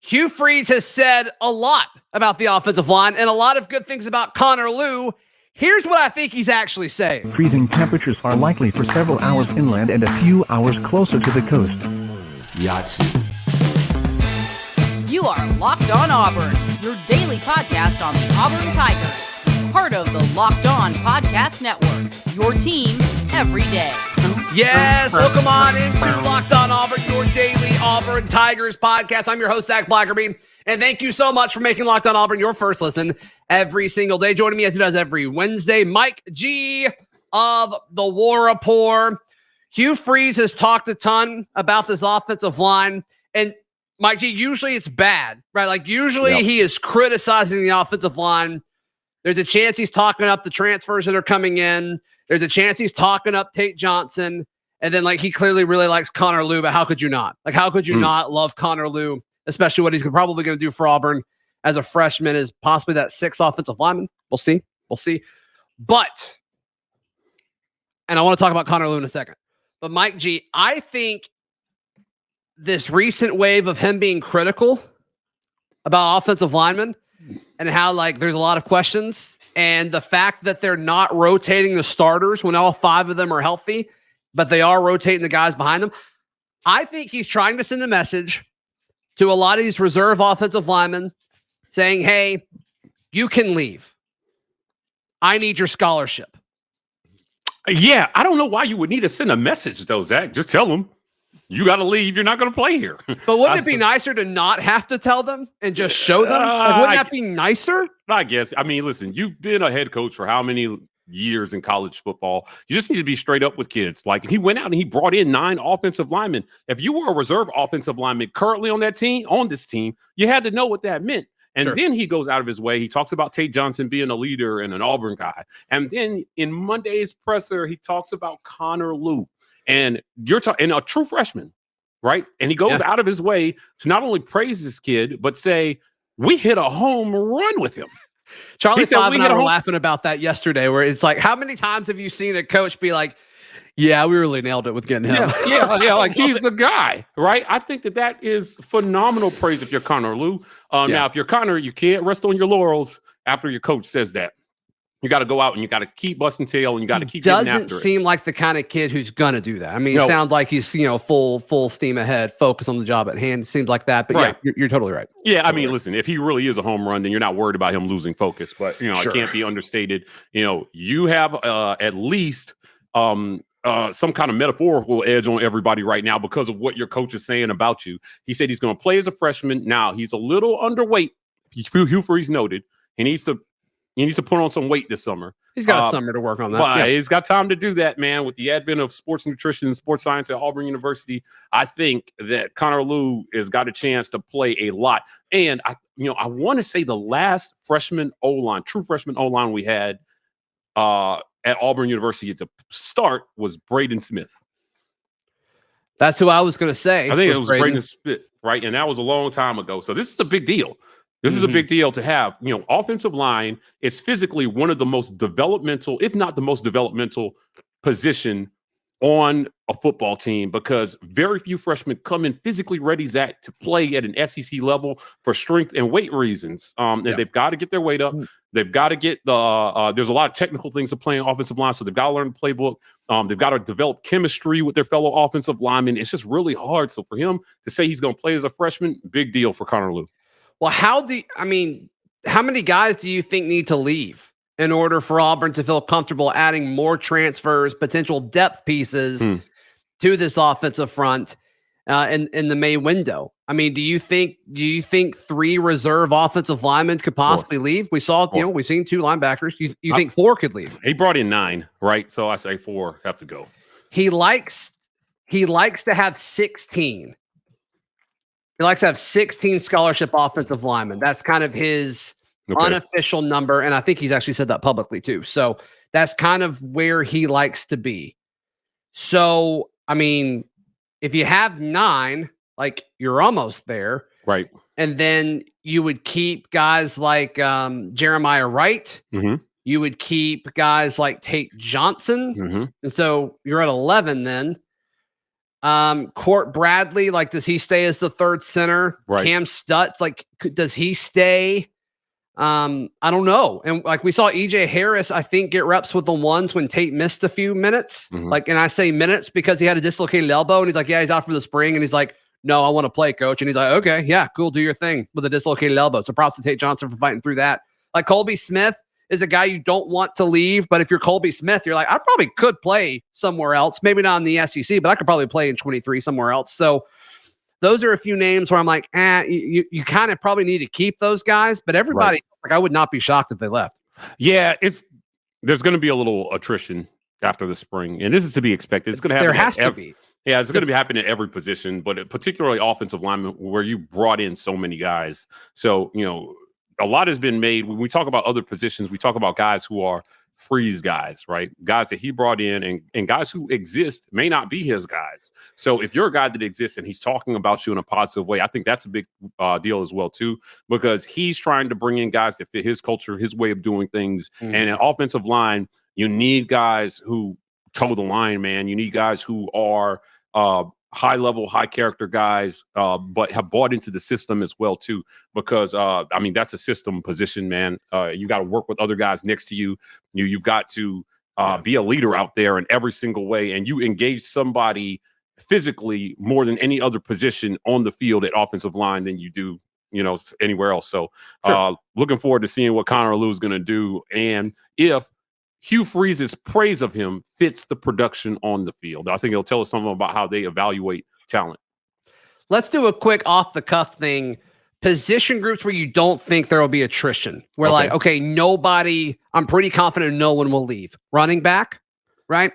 Hugh Freeze has said a lot about the offensive line and a lot of good things about Connor Lew. Here's what I think he's actually saying. Freezing temperatures are likely for several hours inland and a few hours closer to the coast. Yes. You are Locked On Auburn, your daily podcast on the Auburn Tigers. Part of the Locked On Podcast Network, your team every day. Yes, welcome on into Locked On Auburn, your daily Auburn Tigers podcast. I'm your host, Zac Blackerby, and thank you so much for making Locked On Auburn your first listen every single day. Joining me as he does every Wednesday, Mike G of the War Rapport. Hugh Freeze has talked a ton about this offensive line, and Mike G, usually it's bad, right? Like usually he is criticizing the offensive line. There's a chance he's talking up the transfers that are coming in. There's a chance he's talking up Tate Johnson. And then, like, he clearly really likes Connor Lew, but how could you not? Like, how could you not love Connor Lew, especially what he's probably going to do for Auburn as a freshman is possibly that sixth offensive lineman. We'll see. We'll see. But, and I want to talk about Connor Lew in a second. But, Mike G, I think this recent wave of him being critical about offensive linemen and how, like, there's a lot of questions. And the fact that they're not rotating the starters when all five of them are healthy, but they are rotating the guys behind them. I think he's trying to send a message to a lot of these reserve offensive linemen saying, hey, you can leave. I need your scholarship. Yeah, I don't know why you would need to send a message, though, Zach. Just tell them. You got to leave. You're not going to play here. But wouldn't it be nicer to not have to tell them and just show them? Like, wouldn't that be nicer? I guess. I mean, listen, you've been a head coach for how many years in college football? You just need to be straight up with kids. Like, he went out and he brought in 9 offensive linemen. If you were a reserve offensive lineman currently on this team, you had to know what that meant. And then he goes out of his way. He talks about Tate Johnson being a leader and an Auburn guy. And then in Monday's presser, he talks about Connor Lew. And you're talking a true freshman, right? And he goes out of his way to not only praise this kid, but say, we hit a home run with him. Charlie Five and I were laughing about that yesterday, where it's like, how many times have you seen a coach be like, yeah, we really nailed it with getting him. Yeah, like he's the guy, right? I think that is phenomenal praise if you're Connor Lew. Now, if you're Connor, you can't rest on your laurels after your coach says that. You got to go out and you got to keep busting tail and you got to keep getting after it. Doesn't seem like the kind of kid who's going to do that. I mean, it sounds like he's, full steam ahead, focus on the job at hand. It seems like that. But you're totally right. Yeah, I mean, listen, if he really is a home run, then you're not worried about him losing focus. But, it can't be understated. You have at least some kind of metaphorical edge on everybody right now because of what your coach is saying about you. He said he's going to play as a freshman. Now, he's a little underweight. Hugh Freeze noted. He needs to put on some weight this summer. He's got a summer to work on that. But he's got time to do that, man. With the advent of sports nutrition and sports science at Auburn University, I think that Connor Lew has got a chance to play a lot. And I want to say the last freshman O-line, true freshman O-line we had at Auburn University to start was Braden Smith. That's who I was going to say. I think it was Braden Smith, right? And that was a long time ago. So this is a big deal. This is a big deal to have. Offensive line is physically one of the most developmental, if not the most developmental position on a football team because very few freshmen come in physically ready, Zach, to play at an SEC level for strength and weight reasons. And they've got to get their weight up. They've got to get there's a lot of technical things to play in offensive line, so they've got to learn the playbook. They've got to develop chemistry with their fellow offensive linemen. It's just really hard. So for him to say he's going to play as a freshman, big deal for Connor Lew. Well, how many guys do you think need to leave in order for Auburn to feel comfortable adding more transfers, potential depth pieces to this offensive front in the May window? I mean, do you think 3 reserve offensive linemen could possibly leave? We saw, we've seen 2 linebackers. You think 4 could leave? He brought in 9, right? So I say 4 have to go. He likes to have 16. He likes to have 16 scholarship offensive linemen. That's kind of his unofficial number. And I think he's actually said that publicly too. So that's kind of where he likes to be. So, I mean, if you have 9, like you're almost there. Right. And then you would keep guys like Jeremiah Wright. You would keep guys like Tate Johnson. And so you're at 11 then. Court Bradley, like, does he stay as the third center? Right. Cam Stutz, like, does he stay? I don't know. And like we saw EJ Harris, I think, get reps with the ones when Tate missed a few minutes. Like, and I say minutes because he had a dislocated elbow, and he's like, yeah, he's out for the spring. And he's like, no, I want to play, coach. And he's like, okay, yeah, cool, do your thing with a dislocated elbow. So props to Tate Johnson for fighting through that. Like, Colby Smith is a guy you don't want to leave, but if you're Colby Smith, you're like, I probably could play somewhere else, maybe not in the SEC, but I could probably play in 23 somewhere else. So those are a few names where I'm like, you kind of probably need to keep those guys, but everybody, like, I would not be shocked if they left. Yeah, there's going to be a little attrition after the spring, and this is to be expected. It's going to happen. There has to be. Yeah, it's going to be happening at every position, but particularly offensive linemen, where you brought in so many guys. So, a lot has been made. When we talk about other positions, we talk about guys who are Freeze guys, right? Guys that he brought in, and guys who exist may not be his guys. So if you're a guy that exists and he's talking about you in a positive way, I think that's a big deal as well too, because he's trying to bring in guys that fit his culture, his way of doing things. And an offensive line, you need guys who toe the line, man. You need guys who are high level, high character guys, but have bought into the system as well too, because that's a system position, man. You got to work with other guys next to you. You've got to be a leader out there in every single way, and you engage somebody physically more than any other position on the field at offensive line than you do, anywhere else. So looking forward to seeing what Connor Lew is going to do, and if Hugh Freeze's praise of him fits the production on the field. I think it'll tell us something about how they evaluate talent. Let's do a quick off-the-cuff thing. Position groups where you don't think there will be attrition. We're like, okay, nobody, I'm pretty confident no one will leave. Running back, right?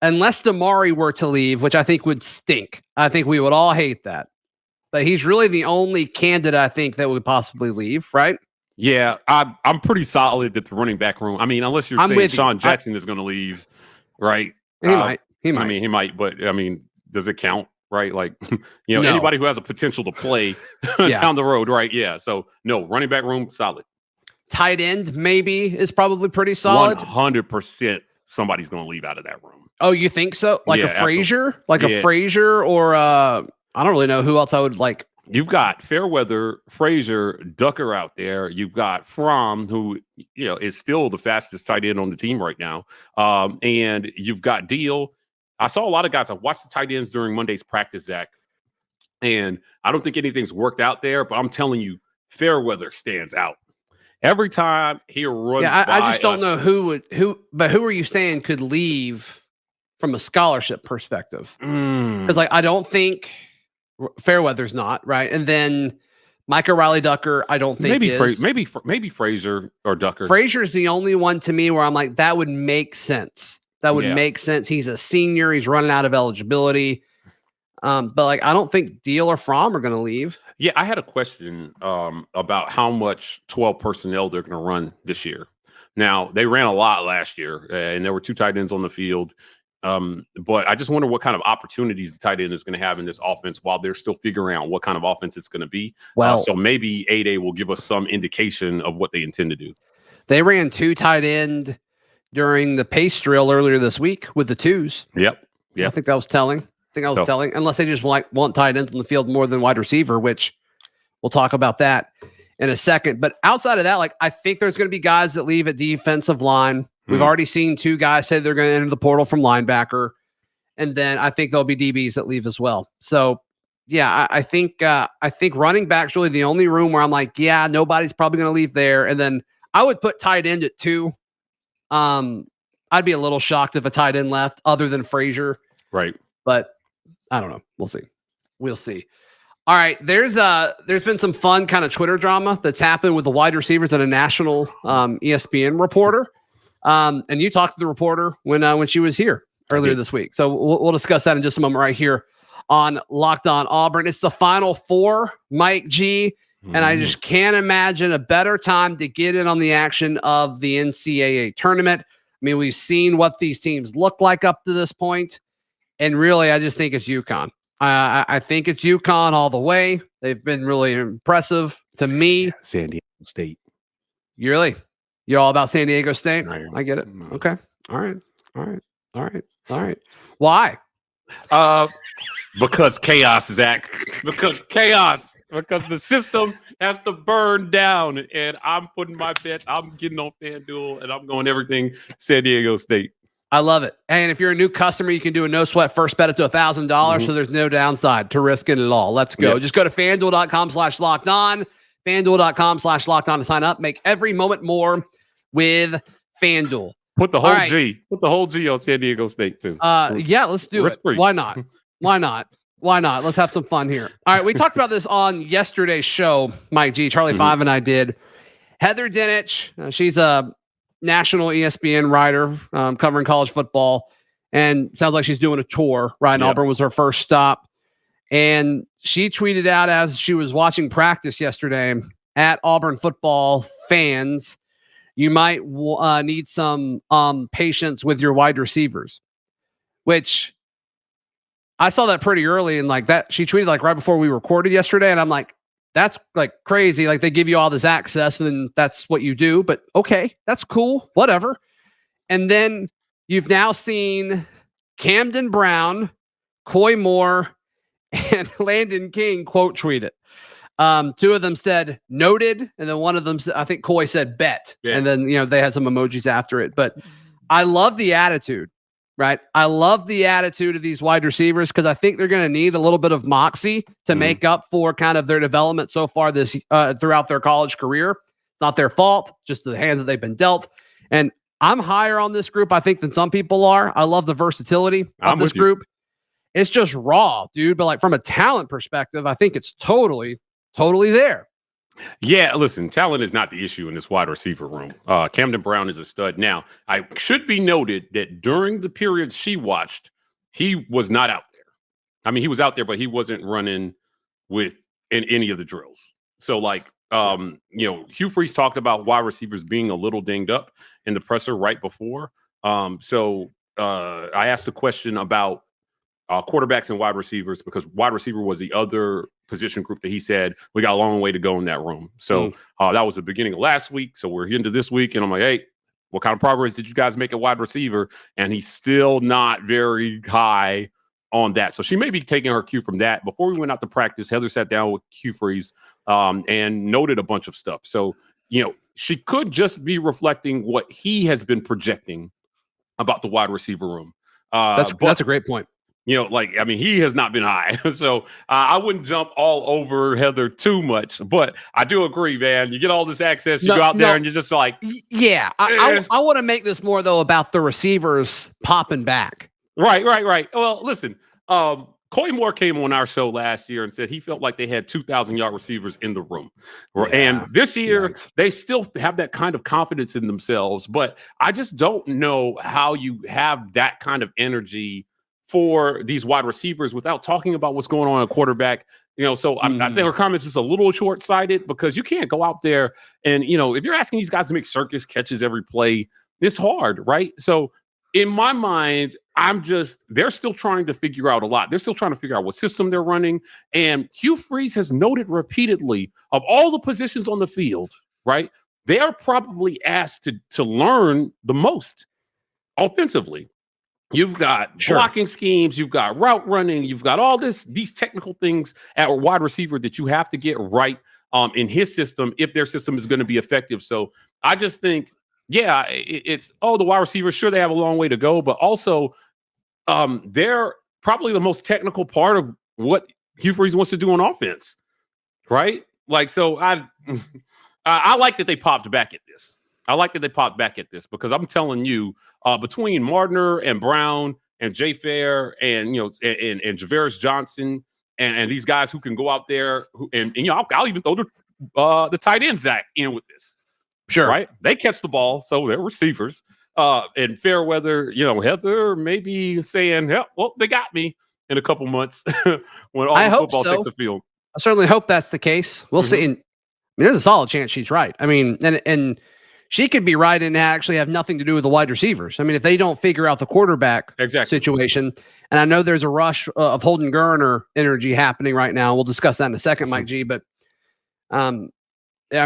Unless Damari were to leave, which I think would stink. I think we would all hate that. But he's really the only candidate, I think, that would possibly leave, right? Yeah, I'm pretty solid that the running back room. I mean, unless you're saying Sean Jackson is going to leave, right? He might. I mean, he might, but I mean, does it count, right? Like, anybody who has a potential to play down the road, right? Yeah. So no, running back room solid. Tight end maybe is probably pretty solid. 100%. Somebody's going to leave out of that room. Oh, you think so? Like a Frazier, a Frazier, or I don't really know who else I would like. You've got Fairweather, Frazier, Ducker out there. You've got Fromm, who is still the fastest tight end on the team right now. And you've got Deal. I saw a lot of guys. I watched the tight ends during Monday's practice, Zach, and I don't think anything's worked out there. But I'm telling you, Fairweather stands out every time he runs. Yeah, I just don't know who. But who are you saying could leave from a scholarship perspective? Because I don't think Fairweather's not right, and then Micah Riley Ducker, I don't think maybe Frazier or Ducker. Frazier's the only one to me where I'm like, that would make sense. That would make sense. He's a senior. He's running out of eligibility. But I don't think Deal or Fromm are going to leave. Yeah, I had a question about how much 12 personnel they're going to run this year. Now, they ran a lot last year, and there were 2 tight ends on the field. But I just wonder what kind of opportunities the tight end is going to have in this offense while they're still figuring out what kind of offense it's going to be. Well, so maybe A-Day will give us some indication of what they intend to do. They ran 2 tight end during the pace drill earlier this week with the 2s. Yep. I think that was telling. Telling, unless they just want tight ends on the field more than wide receiver, which we'll talk about that in a second. But outside of that, I think there's going to be guys that leave at defensive line. We've already seen 2 guys say they're going to enter the portal from linebacker. And then I think there'll be DBs that leave as well. So, yeah, I think running back's really the only room where I'm like, yeah, nobody's probably going to leave there. And then I would put tight end at 2. I'd be a little shocked if a tight end left other than Frazier. Right. But I don't know. We'll see. All right. There's been some fun kind of Twitter drama that's happened with the wide receivers and a national ESPN reporter. And you talked to the reporter when she was here earlier this week. So we'll discuss that in just a moment right here on Locked On Auburn. It's the Final Four, Mike G. And I just can't imagine a better time to get in on the action of the NCAA tournament. I mean, we've seen what these teams look like up to this point. And really, I just think it's UConn. I think it's UConn all the way. They've been really impressive to me. San Diego State. You're all about San Diego State? I get it. Okay. All right. Why? Because chaos, Zach. Because chaos. Because the system has to burn down. And I'm putting my bets. I'm getting on FanDuel, and I'm going everything San Diego State. I love it. And if you're a new customer, you can do a no sweat first bet up to $1,000. So there's no downside to risking it all. Let's go. Just go to FanDuel.com/lockedon. FanDuel.com/lockedon to sign up. Make every moment more with FanDuel. Put the whole G. Put the whole G on San Diego State too. Yeah, let's do it. Why not? Why not? Why not? Let's have some fun here. All right, we talked about this on yesterday's show, Mike G. Charlie 5 and I did. Heather Dinich, she's a national ESPN writer covering college football, and sounds like she's doing a tour. Right, Auburn was her first stop, and she tweeted out as she was watching practice yesterday at Auburn Football, fans, you might need some patience with your wide receivers, which I saw that pretty early, and like that she tweeted like right before we recorded yesterday, and I'm like, that's like crazy. Like they give you all this access and then that's what you do, but okay, that's cool, whatever. And then you've now seen Camden Brown, Coy Moore, and Landon King quote tweet it. Two of them said noted, and then one of them, I think Coy said bet. Yeah. And then, they had some emojis after it, but I love the attitude, right? I love the attitude of these wide receivers because I think they're going to need a little bit of moxie to make up for kind of their development so far this throughout their college career. It's not their fault, just the hand that they've been dealt. And I'm higher on this group, I think, than some people are. I love the versatility of this group. It's just raw, dude. But like from a talent perspective, I think it's totally there. Yeah, listen, talent is not the issue in this wide receiver room. Camden Brown is a stud. Now, I should be noted that during the period she watched, he was not out there. I mean, he was out there, but he wasn't running in any of the drills. So, like, Hugh Freeze talked about wide receivers being a little dinged up in the presser right before. So I asked a question about quarterbacks and wide receivers because wide receiver was the other position group that he said we got a long way to go in that room. So that was the beginning of last week. So we're into this week, and I'm like, hey, what kind of progress did you guys make at wide receiver? And he's still not very high on that. So she may be taking her cue from that. Before we went out to practice, Heather sat down with Hugh Freeze and noted a bunch of stuff. So, she could just be reflecting what he has been projecting about the wide receiver room. That's a great point. He has not been high. So I wouldn't jump all over Heather too much. But I do agree, man. You get all this access, you go out there and you're just like. Yeah. I want to make this more, though, about the receivers popping back. Right. Well, listen, Coy Moore came on our show last year and said he felt like they had 2,000-yard receivers in the room. Yeah, and this year, they still have that kind of confidence in themselves. But I just don't know how you have that kind of energy for these wide receivers without talking about what's going on at quarterback. So I think her comments is a little short-sighted because you can't go out there and, if you're asking these guys to make circus catches every play, it's hard, right? So in my mind, they're still trying to figure out a lot. They're still trying to figure out what system they're running. And Hugh Freeze has noted repeatedly of all the positions on the field, right? They are probably asked to learn the most offensively. You've got blocking schemes, you've got route running, you've got all these technical things at a wide receiver that you have to get right in his system if their system is going to be effective. So I just think, it's the wide receivers, sure, they have a long way to go, but also they're probably the most technical part of what Hugh Freeze wants to do on offense, right? Like, so I like that they popped back at this. Because I'm telling you, between Mardner and Brown and Jay Fair and and Javaris Johnson and these guys who can go out there I'll even throw the tight end Zach in with this. Sure, right? They catch the ball, so they're receivers. And Fairweather, Heather maybe saying, they got me in a couple months when Auburn football takes the field. I certainly hope that's the case. We'll see. And, there's a solid chance she's right. I mean, and she could be right and actually have nothing to do with the wide receivers. I mean, if they don't figure out the quarterback situation, and I know there's a rush of Holden Gurner energy happening right now. We'll discuss that in a second, Mike G. But I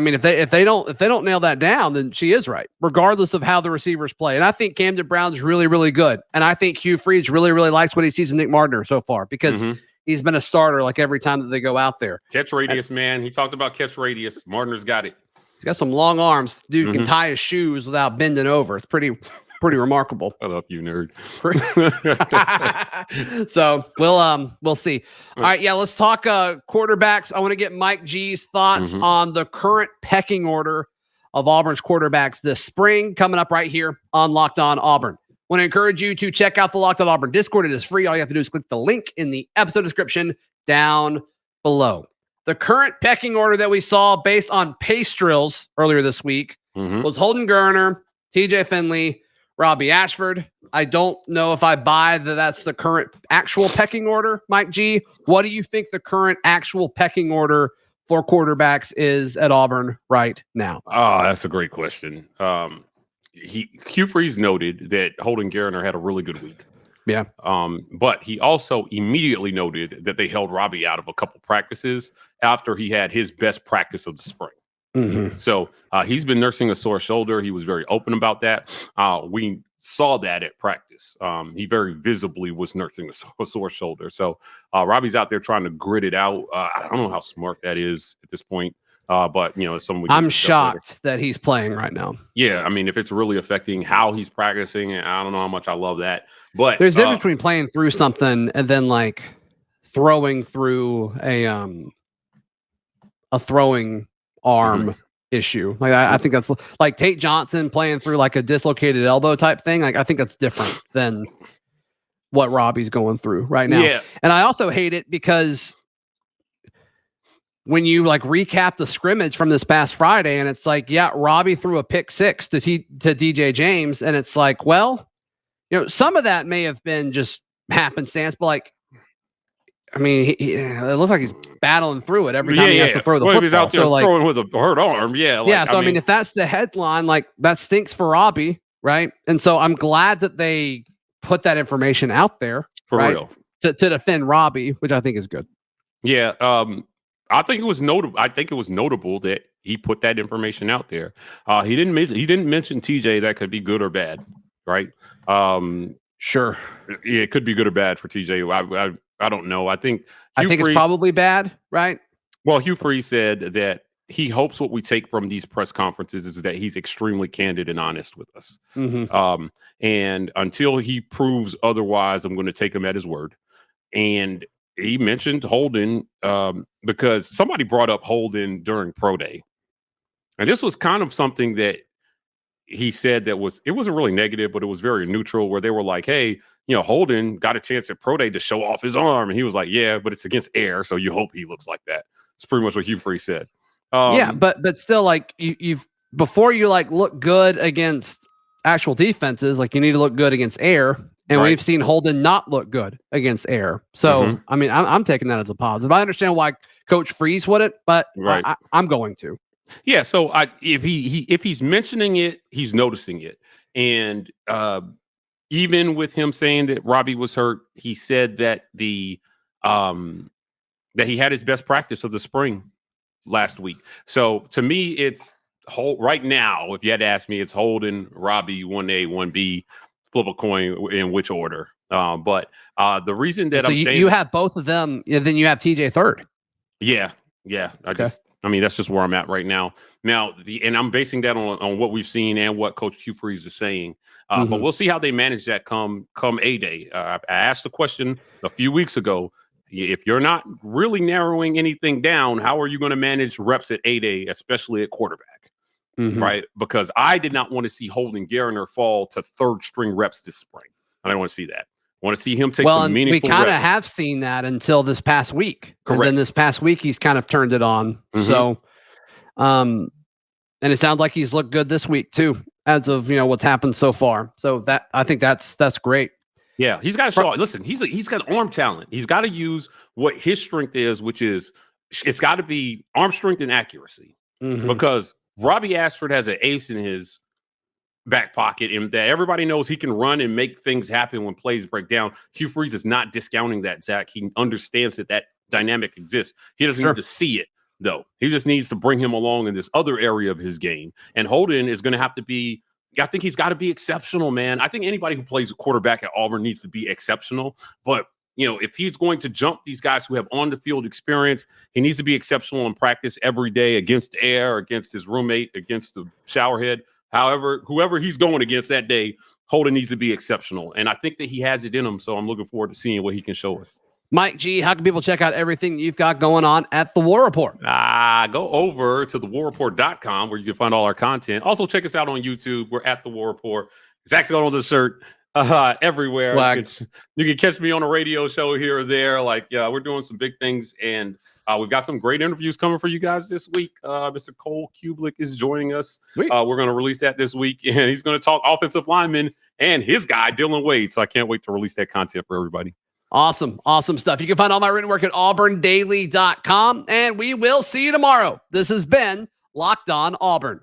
mean, if they don't nail that down, then she is right, regardless of how the receivers play. And I think Camden Brown's really, really good. And I think Hugh Freeze really, really likes what he sees in Nick Mardner so far because he's been a starter like every time that they go out there. Catch radius, man. He talked about catch radius. Martiner's got it. He's got some long arms. Dude can tie his shoes without bending over. It's pretty remarkable. Shut up, you nerd. So we'll see. All right, yeah, let's talk quarterbacks. I want to get Mike G's thoughts on the current pecking order of Auburn's quarterbacks this spring, coming up right here on Locked On Auburn. Want to encourage you to check out the Locked On Auburn Discord. It is free. All you have to do is click the link in the episode description down below. The current pecking order that we saw based on pace drills earlier this week was Holden Geriner, TJ Finley, Robbie Ashford. I don't know if I buy that that's the current actual pecking order, Mike G. What do you think the current actual pecking order for quarterbacks is at Auburn right now? Oh, that's a great question. Hugh Freeze noted that Holden Geriner had a really good week. Yeah. But he also immediately noted that they held Robbie out of a couple practices after he had his best practice of the spring. So he's been nursing a sore shoulder. He was very open about that. We saw that at practice. He very visibly was nursing a sore shoulder. So Robbie's out there trying to grit it out. I don't know how smart that is at this point. But it's something I'm shocked that he's playing right now. Yeah, I mean, if it's really affecting how he's practicing, I don't know how much I love that. But there's a difference between playing through something and then like throwing through a throwing arm issue. Like I think that's like Tate Johnson playing through like a dislocated elbow type thing. Like I think that's different than what Robbie's going through right now. Yeah. And I also hate it because when you like recap the scrimmage from this past Friday and it's like, yeah, Robbie threw a pick 6 to DJ James. And it's like, well, some of that may have been just happenstance, but like, I mean, it looks like he's battling through it every time he has to throw the football. He's out there throwing with a hurt arm. Yeah. So I mean, if that's the headline, like that stinks for Robbie, right? And so I'm glad that they put that information out there for real to defend Robbie, which I think is good. Yeah. I think it was notable that he put that information out there. He didn't mention TJ. That could be good or bad, right? Sure. Yeah, it could be good or bad for TJ. I don't know. I think it's probably bad, right? Well, Hugh Freeze said that he hopes what we take from these press conferences is that he's extremely candid and honest with us. And until he proves otherwise, I'm going to take him at his word. And he mentioned Holden because somebody brought up Holden during Pro Day. And this was kind of something that he said it wasn't really negative, but it was very neutral, where they were like, hey, Holden got a chance at Pro Day to show off his arm. And he was like, yeah, but it's against air. So you hope he looks like that. It's pretty much what Hugh Freeze said. Yeah, but still, like you've before you like look good against actual defenses, like you need to look good against air. And we've seen Holden not look good against air. So, I mean, I'm taking that as a positive. I understand why Coach Freeze wouldn't, but I'm going to. Yeah. So if he's mentioning it, he's noticing it. And even with him saying that Robbie was hurt, he said that that he had his best practice of the spring last week. So to me, it's right now, if you had to ask me, it's Holden, Robbie, 1A, 1B. Flip a coin in which order. But the reason that I'm saying you have both of them, then you have TJ third. Yeah. That's just where I'm at right now. Now, and I'm basing that on what we've seen and what Coach Hugh Freeze is saying. But we'll see how they manage that come A Day. I asked the question a few weeks ago. If you're not really narrowing anything down, how are you going to manage reps at A Day, especially at quarterback? Right, because I did not want to see Holden Geriner fall to third string reps this spring. I don't want to see that. I want to see him take some meaningful reps. We kind of have seen that until this past week. Correct. And then this past week, he's kind of turned it on. So, and it sounds like he's looked good this week too, as of what's happened so far. So I think that's great. Yeah, he's got to show. Listen, he's got arm talent. He's got to use what his strength is, which is it's got to be arm strength and accuracy, because Robbie Ashford has an ace in his back pocket, and that everybody knows he can run and make things happen when plays break down. Hugh Freeze is not discounting that, Zach. He understands that dynamic exists. He doesn't need to see it, though. He just needs to bring him along in this other area of his game. And Holden is going to have to be, I think he's got to be exceptional, man. I think anybody who plays quarterback at Auburn needs to be exceptional. But if he's going to jump these guys who have on the field experience, he needs to be exceptional in practice every day against air, against his roommate, against the showerhead. However, whoever he's going against that day, Holden needs to be exceptional. And I think that he has it in him. So I'm looking forward to seeing what he can show us. Mike G, how can people check out everything you've got going on at the War Rapport? Go over to thewarreport.com where you can find all our content. Also, check us out on YouTube. We're at the War Rapport. Zach's got on the shirt everywhere. You can catch me on a radio show here or there. We're doing some big things, and we've got some great interviews coming for you guys this week. Mr. Cole Keldric is joining us. We're going to release that this week, and he's going to talk offensive linemen and his guy, Dylan Wade. So I can't wait to release that content for everybody. Awesome stuff. You can find all my written work at auburndaily.com, and we will see you tomorrow. This has been Locked On Auburn.